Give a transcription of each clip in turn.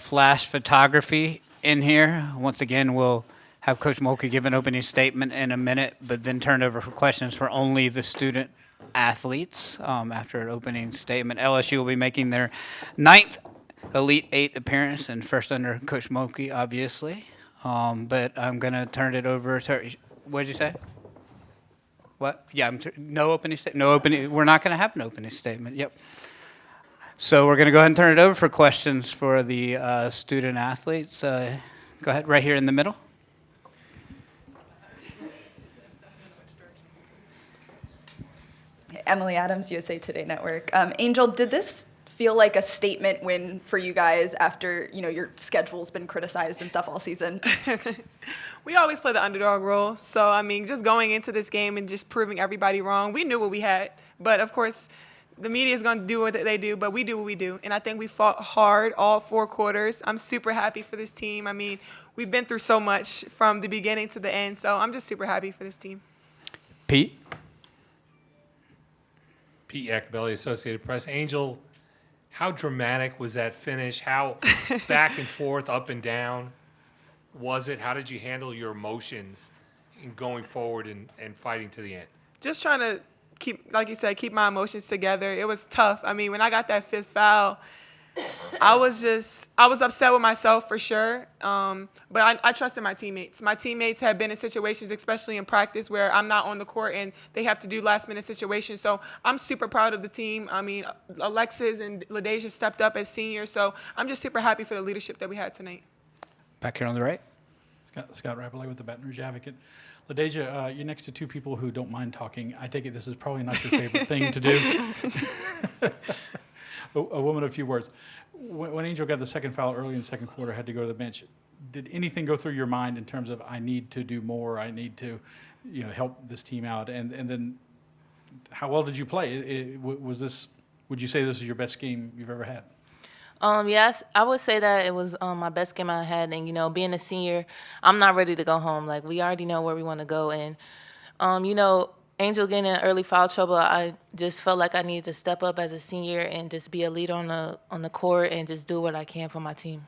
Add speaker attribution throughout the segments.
Speaker 1: flash photography in here. Once again, we'll have Coach Mulkey give an opening statement in a minute, but then turn over for questions for only the student athletes after an opening statement. LSU will be making their 9th Elite-8 appearance and first under Coach Mulkey, obviously. But I'm going to turn it over to – what did you say? What? Yeah, no opening statement. No opening. We're not going to have an opening statement. Yep. So we're going to go ahead and turn it over for questions for the student athletes. Go ahead, right here in the middle.
Speaker 2: Emily Adams, USA Today Network. Angel, did this feel like a statement win for you guys after, your schedule's been criticized and stuff all season?
Speaker 3: We always play the underdog role. So, just going into this game and just proving everybody wrong, we knew what we had. But, of course, the media is going to do what they do, but we do what we do. And I think we fought hard all 4 quarters. I'm super happy for this team. We've been through so much from the beginning to the end, so I'm just super happy for this team.
Speaker 1: Pete?
Speaker 4: Pete Yakabelli, Associated Press. Angel, how dramatic was that finish? How back and forth, up and down was it? How did you handle your emotions in going forward and fighting to the end?
Speaker 3: Just trying to keep, like you said, keep my emotions together. It was tough. When I got that 5th foul, I was upset with myself for sure. But I trusted my teammates. My teammates have been in situations, especially in practice, where I'm not on the court and they have to do last-minute situations. So I'm super proud of the team. Alexis and LaDazhia stepped up as seniors. So I'm just super happy for the leadership that we had tonight.
Speaker 1: Back here on the right.
Speaker 5: Scott Rappley with the Baton Rouge Advocate. LaDazhia, you're next to 2 people who don't mind talking. I take it this is probably not your favorite thing to do. A woman of few words. When Angel got the 2nd foul early in the 2nd quarter, had to go to the bench, did anything go through your mind in terms of I need to do more, I need to help this team out? And then how well did you play? Would you say this was your best game you've ever had?
Speaker 6: Yes, I would say that it was my best game I had. And, being a senior, I'm not ready to go home. Like, we already know where we want to go. And, Angel getting in early foul trouble, I just felt like I needed to step up as a senior and just be a leader on the court and just do what I can for my team.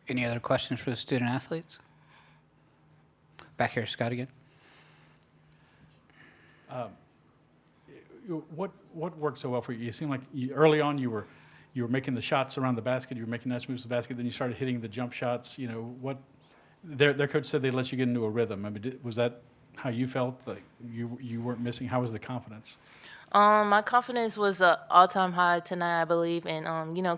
Speaker 1: Any other questions for the student athletes? Back here, Scott again.
Speaker 5: What worked so well for you? You seemed like early on you were making the shots around the basket, you were making nice moves to the basket, then you started hitting the jump shots. What their coach said they let you get into a rhythm. Was that how you felt? Like you weren't missing? How was the confidence?
Speaker 6: My confidence was all-time high tonight, I believe. And,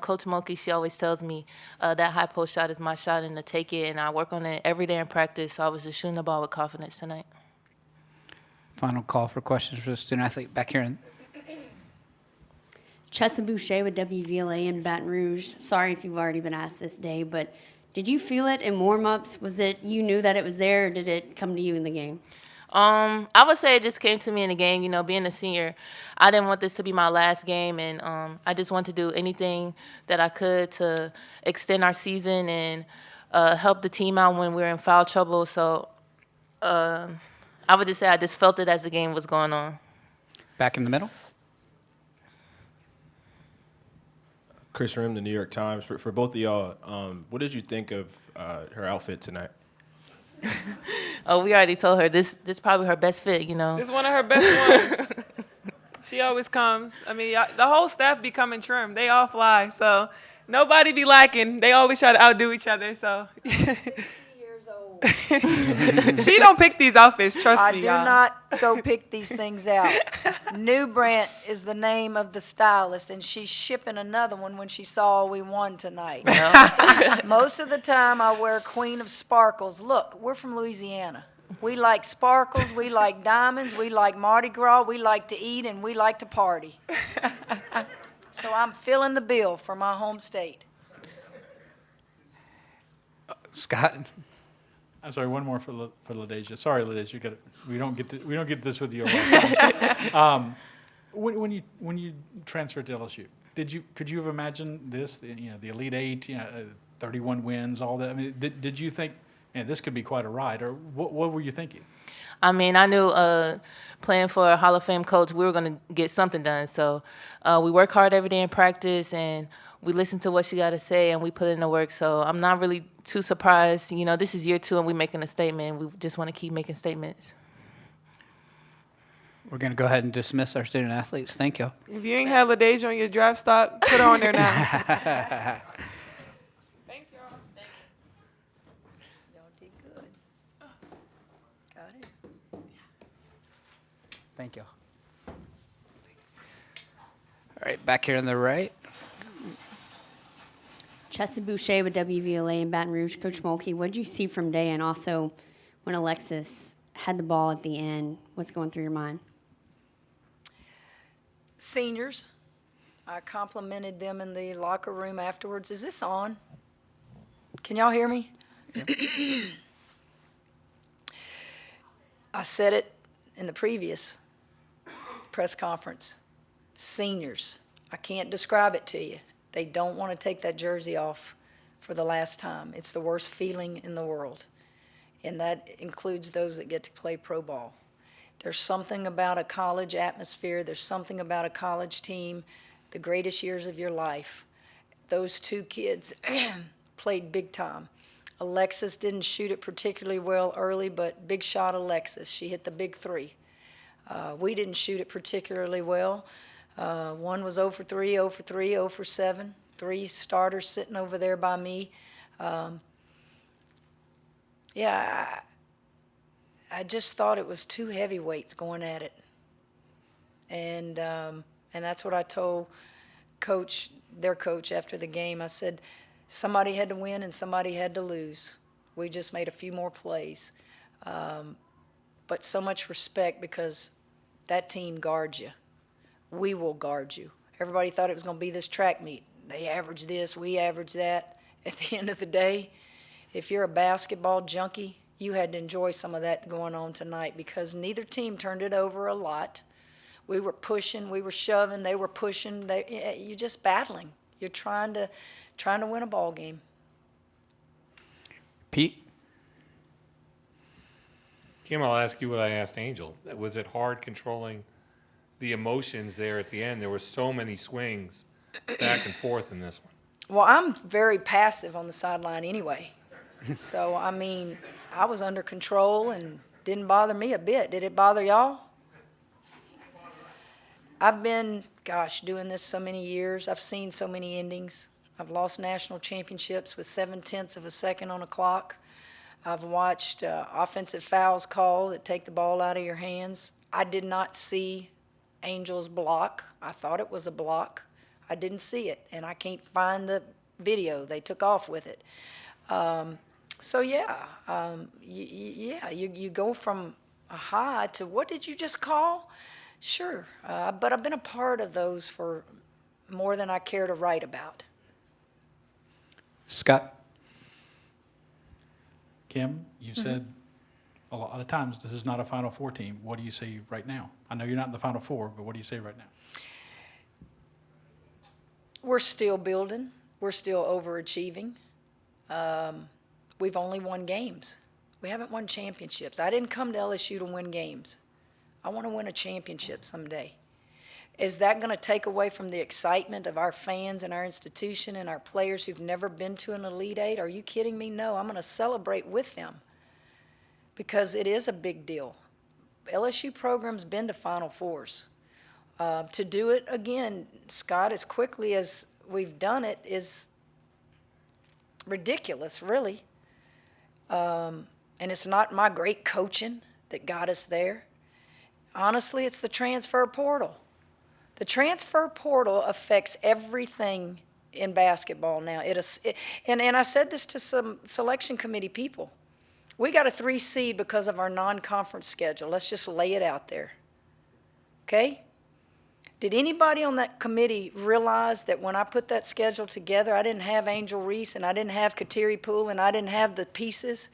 Speaker 6: Coach Mulkey, she always tells me that high post shot is my shot and to take it. And I work on it every day in practice. So I was just shooting the ball with confidence tonight.
Speaker 1: Final call for questions for the student athlete. Back here.
Speaker 7: Chessa Boucher with WVLA in Baton Rouge. Sorry if you've already been asked this day, but did you feel it in warm-ups? Was it you knew that it was there, or did it come to you in the game?
Speaker 6: I would say it just came to me in the game. Being a senior, I didn't want this to be my last game, and I just wanted to do anything that I could to extend our season and help the team out when we were in foul trouble. So I would just say I just felt it as the game was going on.
Speaker 1: Back in the middle.
Speaker 8: Chris Rim, the New York Times. For both of y'all, what did you think of her outfit tonight?
Speaker 6: Oh, we already told her this probably her best fit,
Speaker 3: It's one of her best ones. She always comes. The whole staff be coming trim. They all fly, so nobody be lacking. They always try to outdo each other, so.
Speaker 9: Years old.
Speaker 3: She don't pick these outfits, trust me,
Speaker 9: I do not go pick these things out. New Brent is the name of the stylist, and she's shipping another one when she saw we won tonight. Most of the time, I wear Queen of Sparkles. Look, we're from Louisiana. We like sparkles, we like diamonds, we like Mardi Gras, we like to eat, and we like to party. So I'm filling the bill for my home state.
Speaker 1: Scott.
Speaker 5: I'm sorry, one more for LaDazhia. Sorry, LaDazhia, we don't get this with you. When you transferred to LSU, could you have imagined this? The Elite-8, 31 wins, all that. Did you think, this could be quite a ride, or what were you thinking?
Speaker 6: I knew playing for a Hall of Fame coach, we were going to get something done. So we work hard every day in practice, and we listen to what she got to say and we put in the work. So I'm not really too surprised. You know, this is year 2 and we're making a statement. We just want to keep making statements.
Speaker 1: We're going to go ahead and dismiss our student athletes. Thank you.
Speaker 3: If you ain't had LaDazhia on your draft stock, put her on there now. Thank y'all.
Speaker 9: Y'all did good. Got it.
Speaker 1: Thank you. All right, back here on the right.
Speaker 7: Chessie Boucher with WVLA in Baton Rouge. Coach Mulkey, what did you see from Day? And also, when Alexis had the ball at the end, what's going through your mind?
Speaker 9: Seniors, I complimented them in the locker room afterwards. Is this on? Can y'all hear me? I said it in the previous press conference. Seniors, I can't describe it to you. They don't want to take that jersey off for the last time. It's the worst feeling in the world, and that includes those that get to play pro ball. There's something about a college atmosphere. There's something about a college team, the greatest years of your life. Those 2 kids played big time. Alexis didn't shoot it particularly well early, but big shot Alexis. She hit the big 3. We didn't shoot it particularly well. One was 0 for 3, 0 for 3, 0 for 7. 3 starters sitting over there by me. I just thought it was 2 heavyweights going at it. And that's what I told their coach after the game. I said, somebody had to win and somebody had to lose. We just made a few more plays. But so much respect because that team guards you. We will guard you. Everybody thought it was going to be this track meet. They average this, we average that. At the end of the day, if you're a basketball junkie, you had to enjoy some of that going on tonight because neither team turned it over a lot. We were pushing, we were shoving, they were pushing. You're just battling. You're trying to win a ball game.
Speaker 1: Pete?
Speaker 4: Kim, I'll ask you what I asked Angel. Was it hard controlling the emotions there at the end? There were so many swings back and forth in this one.
Speaker 9: Well, I'm very passive on the sideline anyway. So, I mean, I was under control and didn't bother me a bit. Did it bother y'all? I've been, doing this so many years. I've seen so many endings. I've lost national championships with 0.7 of a second on a clock. I've watched offensive fouls called that take the ball out of your hands. I did not see Angel's block. I thought it was a block. I didn't see it, and I can't find the video. They took off with it. You go from a high to what did you just call? Sure, but I've been a part of those for more than I care to write about.
Speaker 1: Scott?
Speaker 5: Kim, you said a lot of times this is not a Final Four team. What do you say right now? I know you're not in the Final Four, but what do you say right now?
Speaker 9: We're still building. We're still overachieving. We've only won games. We haven't won championships. I didn't come to LSU to win games. I want to win a championship someday. Is that going to take away from the excitement of our fans and our institution and our players who've never been to an Elite-8? Are you kidding me? No, I'm going to celebrate with them because it is a big deal. LSU program's been to Final Fours. To do it again, Scott, as quickly as we've done it is ridiculous, really. And it's not my great coaching that got us there. Honestly, it's the transfer portal. The transfer portal affects everything in basketball now. And I said this to some selection committee people. We got a 3 seed because of our non-conference schedule. Let's just lay it out there. Okay? Did anybody on that committee realize that when I put that schedule together, I didn't have Angel Reese and I didn't have Kateri Poole and I didn't have the pieces?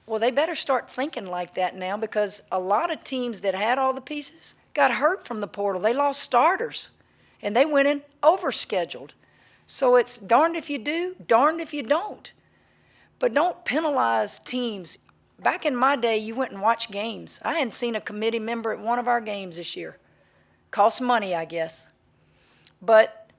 Speaker 9: Well, they better start thinking like that now because a lot of teams that had all the pieces got hurt from the portal. They lost starters, and they went in overscheduled. So it's darned if you do, darned if you don't. But don't penalize teams. Back in my day, you went and watched games. I hadn't seen a committee member at one of our games this year. Cost money, I guess. But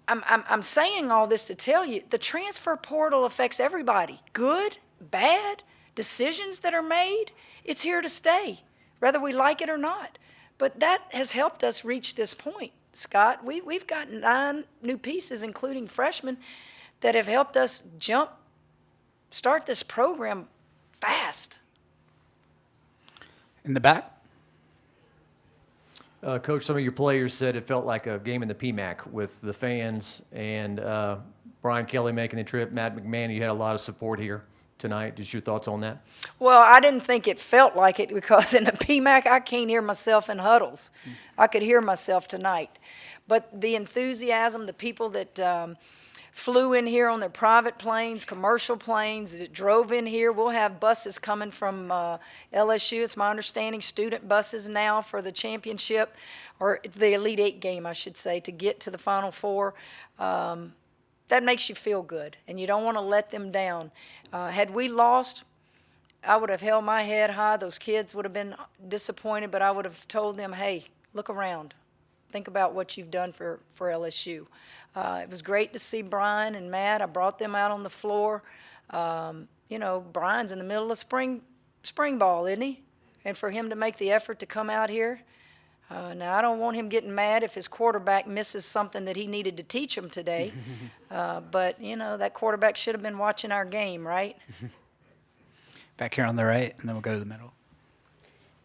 Speaker 9: I'm saying all this to tell you the transfer portal affects everybody. Good, bad, decisions that are made, it's here to stay, whether we like it or not. But that has helped us reach this point, Scott. We've got 9 new pieces, including freshmen, that have helped us start this program fast.
Speaker 1: In the back?
Speaker 10: Coach, some of your players said it felt like a game in the PMAC with the fans and Brian Kelly making the trip, Matt McMahon. You had a lot of support here tonight. Just your thoughts on that?
Speaker 9: Well, I didn't think it felt like it because in the PMAC, I can't hear myself in huddles. I could hear myself tonight. But the enthusiasm, the people that flew in here on their private planes, commercial planes, that drove in here. We'll have buses coming from LSU. It's my understanding, student buses now for the championship, or the Elite-8 game, I should say, to get to the Final Four. That makes you feel good, and you don't want to let them down. Had we lost, I would have held my head high. Those kids would have been disappointed, but I would have told them, hey, look around. Think about what you've done for LSU. It was great to see Brian and Matt. I brought them out on the floor. You know, Brian's in the middle of spring ball, isn't he? And for him to make the effort to come out here. Now, I don't want him getting mad if his quarterback misses something that he needed to teach him today. But, you know, that quarterback should have been watching our game, right?
Speaker 1: Back here on the right, and then we'll go to the middle.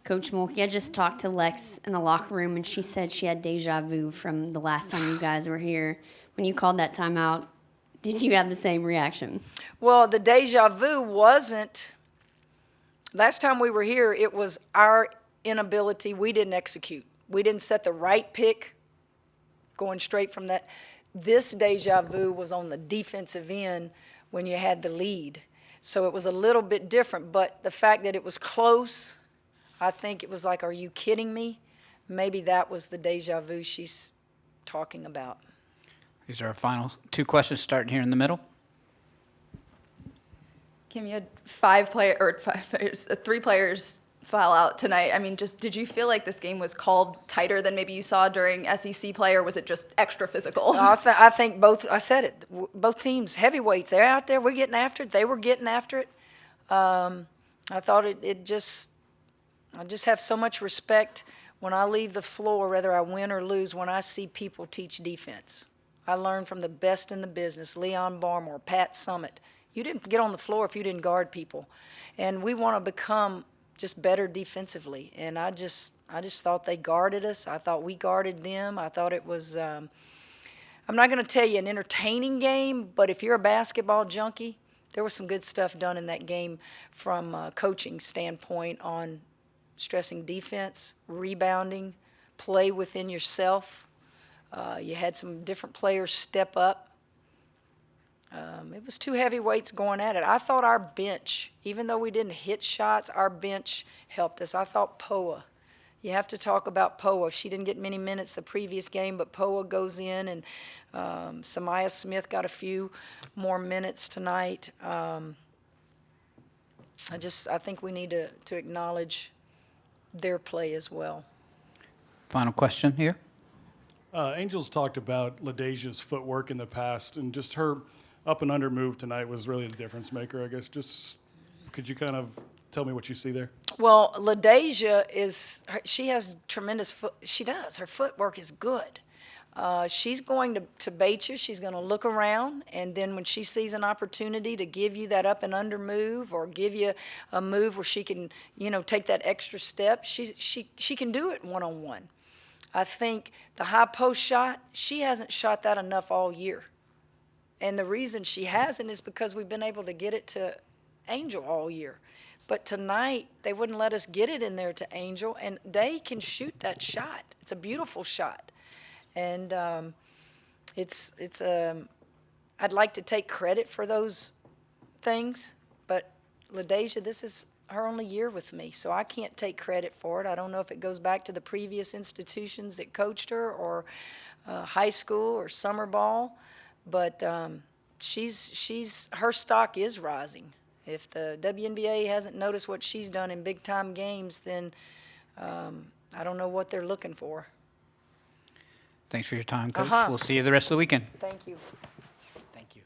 Speaker 7: Coach Mulkey, I just talked to Lex in the locker room, and she said she had deja vu from the last time you guys were here. When you called that timeout, did you have the same reaction?
Speaker 9: Well, the deja vu wasn't – last time we were here, it was our inability. We didn't execute. We didn't set the right pick going straight from that. This deja vu was on the defensive end when you had the lead. So it was a little bit different, but the fact that it was close – I think it was like, are you kidding me? Maybe that was the deja vu she's talking about.
Speaker 1: These are our final 2 questions starting here in the middle.
Speaker 2: Kim, you had 3 players foul out tonight. I mean, just did you feel like this game was called tighter than maybe you saw during SEC play, or was it just extra physical?
Speaker 9: I think both, I said it, both teams, heavyweights, they're out there, we're getting after it, they were getting after it. I thought I just have so much respect when I leave the floor, whether I win or lose, when I see people teach defense. I learned from the best in the business, Leon Barmore, Pat Summitt. You didn't get on the floor if you didn't guard people. And we want to become just better defensively. And I just thought they guarded us. I thought we guarded them. I thought it was, I'm not going to tell you an entertaining game, but if you're a basketball junkie, there was some good stuff done in that game from a coaching standpoint on stressing defense, rebounding, play within yourself. You had some different players step up. It was 2 heavyweights going at it. I thought our bench, even though we didn't hit shots, our bench helped us. I thought Poa. You have to talk about Poa. She didn't get many minutes the previous game, but Poa goes in, and Samaya Smith got a few more minutes tonight. I think we need to acknowledge their play as well.
Speaker 1: Final question here.
Speaker 11: Angel's talked about LaDazhia's footwork in the past, and just her up and under move tonight was really the difference maker, I guess. Just could you kind of tell me what you see there?
Speaker 9: Well, LaDazhia she has tremendous she does. Her footwork is good. She's going to bait you. She's going to look around, and then when she sees an opportunity to give you that up and under move, or give you a move where she can, take that extra step, she can do it one-on-one. I think the high post shot, she hasn't shot that enough all year. And the reason she hasn't is because we've been able to get it to Angel all year. But tonight, they wouldn't let us get it in there to Angel, and they can shoot that shot. It's a beautiful shot. And I'd like to take credit for those things, but LaDazhia, this is her only year with me, so I can't take credit for it. I don't know if it goes back to the previous institutions that coached her, or high school or summer ball, but her stock is rising. If the WNBA hasn't noticed what she's done in big-time games, then I don't know what they're looking for.
Speaker 1: Thanks for your time, Coach.
Speaker 9: Uh-huh.
Speaker 1: We'll see you the rest of the weekend.
Speaker 9: Thank you.
Speaker 1: Thank you.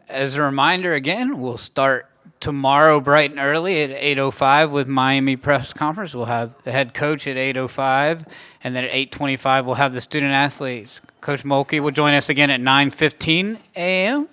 Speaker 1: As a reminder, again, we'll start tomorrow bright and early at 8:05 with Miami press conference. We'll have the head coach at 8:05, and then at 8:25 we'll have the student athletes. Coach Mulkey will join us again at 9:15 a.m.